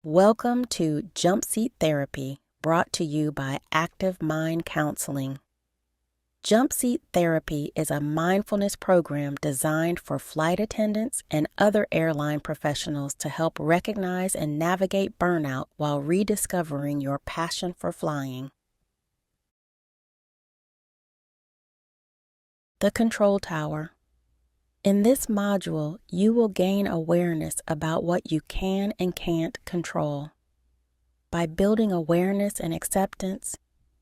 Welcome to Jumpseat Therapy, brought to you by Active Mind Counseling. Jumpseat Therapy is a mindfulness program designed for flight attendants and other airline professionals to help recognize and navigate burnout while rediscovering your passion for flying. The Control Tower. In this module, you will gain awareness about what you can and can't control. By building awareness and acceptance,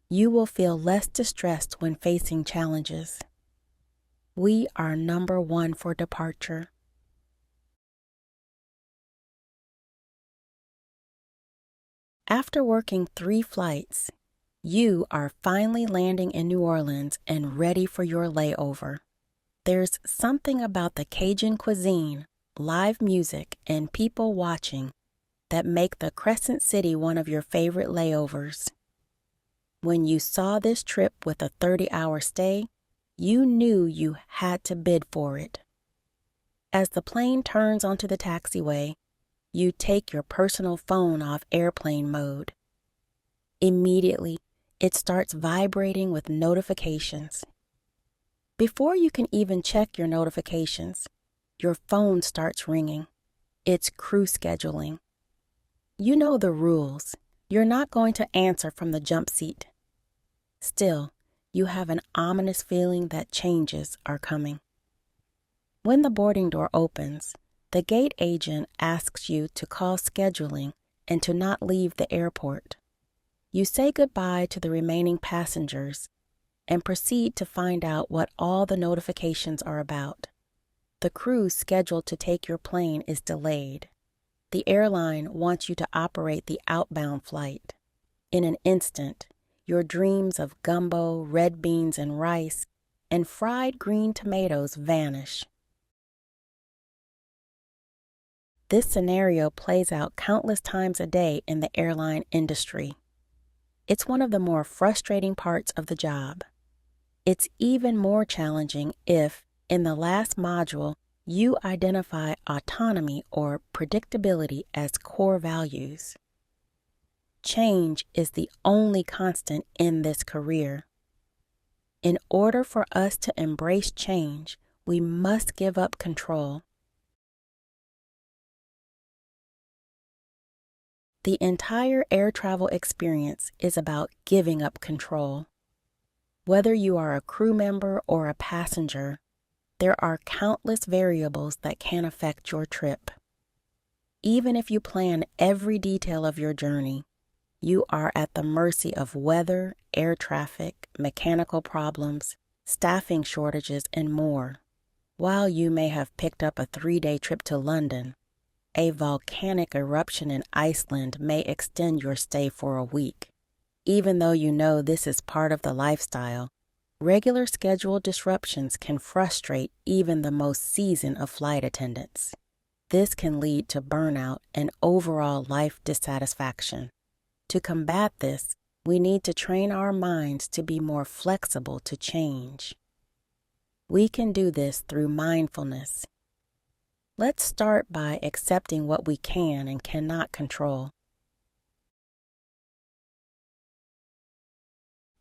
you will feel less distressed when facing challenges. We are number one for departure. After working 3 flights, you are finally landing in New Orleans and ready for your layover. There's something about the Cajun cuisine, live music, and people watching that make the Crescent City one of your favorite layovers. When you saw this trip with a 30-hour stay, you knew you had to bid for it. As the plane turns onto the taxiway, you take your personal phone off airplane mode. Immediately, it starts vibrating with notifications. Before you can even check your notifications, your phone starts ringing. It's crew scheduling. You know the rules. You're not going to answer from the jump seat. Still, you have an ominous feeling that changes are coming. When the boarding door opens, the gate agent asks you to call scheduling and to not leave the airport. You say goodbye to the remaining passengers and proceed to find out what all the notifications are about. The crew scheduled to take your plane is delayed. The airline wants you to operate the outbound flight. In an instant, your dreams of gumbo, red beans and rice, and fried green tomatoes vanish. This scenario plays out countless times a day in the airline industry. It's one of the more frustrating parts of the job. It's even more challenging if, in the last module, you identify autonomy or predictability as core values. Change is the only constant in this career. In order for us to embrace change, we must give up control. The entire air travel experience is about giving up control. Whether you are a crew member or a passenger, there are countless variables that can affect your trip. Even if you plan every detail of your journey, you are at the mercy of weather, air traffic, mechanical problems, staffing shortages, and more. While you may have picked up a 3-day trip to London, a volcanic eruption in Iceland may extend your stay for a week. Even though you know this is part of the lifestyle, regular schedule disruptions can frustrate even the most seasoned of flight attendants. This can lead to burnout and overall life dissatisfaction. To combat this, we need to train our minds to be more flexible to change. We can do this through mindfulness. Let's start by accepting what we can and cannot control.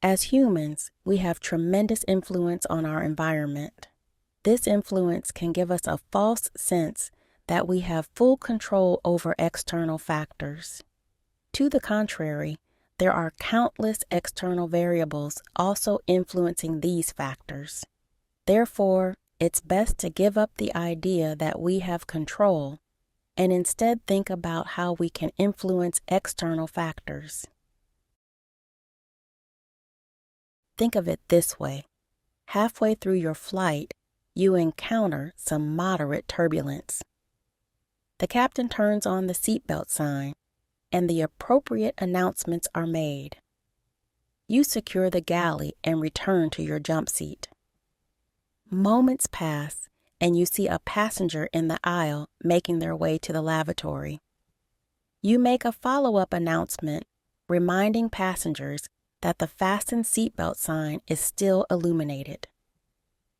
As humans, we have tremendous influence on our environment. This influence can give us a false sense that we have full control over external factors. To the contrary, there are countless external variables also influencing these factors. Therefore, it's best to give up the idea that we have control and instead think about how we can influence external factors. Think of it this way. Halfway through your flight, you encounter some moderate turbulence. The captain turns on the seatbelt sign, and the appropriate announcements are made. You secure the galley and return to your jump seat. Moments pass, and you see a passenger in the aisle making their way to the lavatory. You make a follow-up announcement reminding passengers that the fasten seatbelt sign is still illuminated.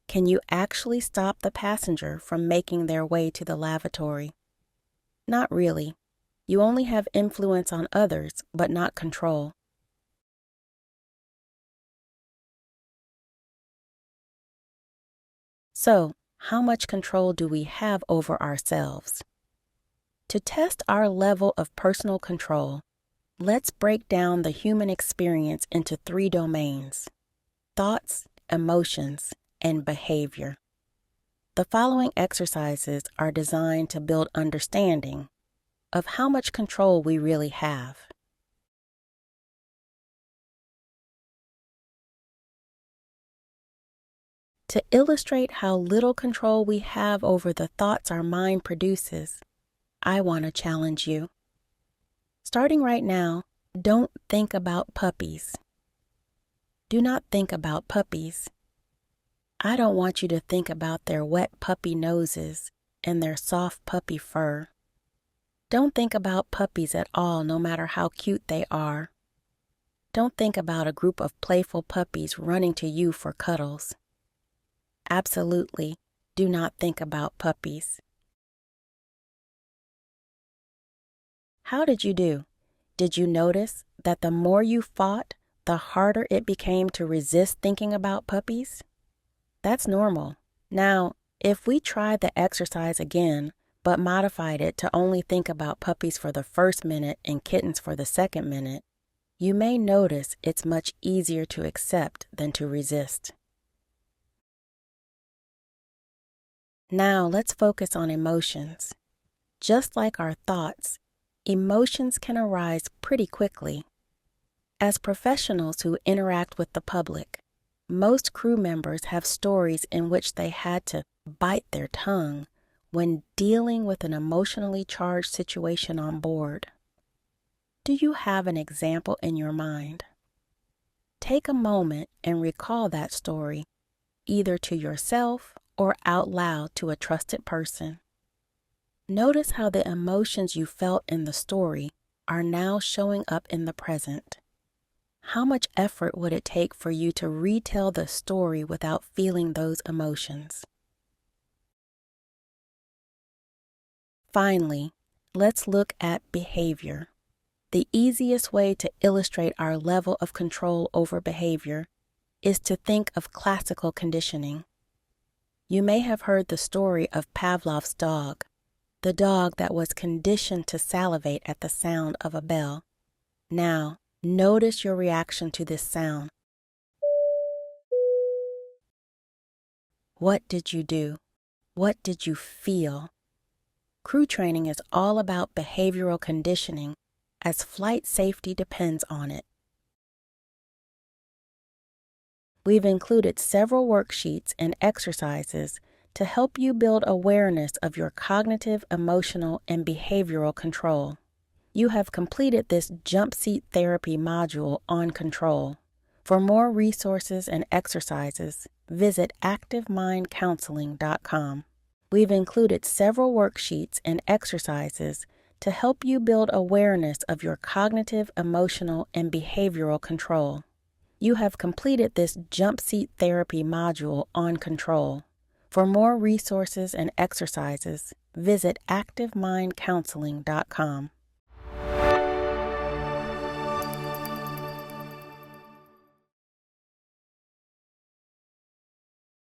Can you actually stop the passenger from making their way to the lavatory? Not really. You only have influence on others, but not control. So, how much control do we have over ourselves? To test our level of personal control, let's break down the human experience into 3 domains: thoughts, emotions, and behavior. The following exercises are designed to build understanding of how much control we really have. To illustrate how little control we have over the thoughts our mind produces, I want to challenge you. Starting right now, don't think about puppies. Do not think about puppies. I don't want you to think about their wet puppy noses and their soft puppy fur. Don't think about puppies at all, no matter how cute they are. Don't think about a group of playful puppies running to you for cuddles. Absolutely, do not think about puppies. How did you do? Did you notice that the more you fought, the harder it became to resist thinking about puppies? That's normal. Now, if we tried the exercise again, but modified it to only think about puppies for the first minute and kittens for the second minute, you may notice it's much easier to accept than to resist. Now let's focus on emotions. Just like our thoughts, emotions can arise pretty quickly. As professionals who interact with the public, most crew members have stories in which they had to bite their tongue when dealing with an emotionally charged situation on board. Do you have an example in your mind? Take a moment and recall that story, either to yourself or out loud to a trusted person. Notice how the emotions you felt in the story are now showing up in the present. How much effort would it take for you to retell the story without feeling those emotions? Finally, let's look at behavior. The easiest way to illustrate our level of control over behavior is to think of classical conditioning. You may have heard the story of Pavlov's dog, the dog that was conditioned to salivate at the sound of a bell. Now, notice your reaction to this sound. What did you do? What did you feel? Crew training is all about behavioral conditioning, as flight safety depends on it. We've included several worksheets and exercises to help you build awareness of your cognitive, emotional, and behavioral control. You have completed this Jumpseat Therapy module on control. For more resources and exercises, visit activemindcounseling.com. We've included several worksheets and exercises to help you build awareness of your cognitive, emotional, and behavioral control. You have completed this Jumpseat Therapy module on control. For more resources and exercises, visit activemindcounseling.com.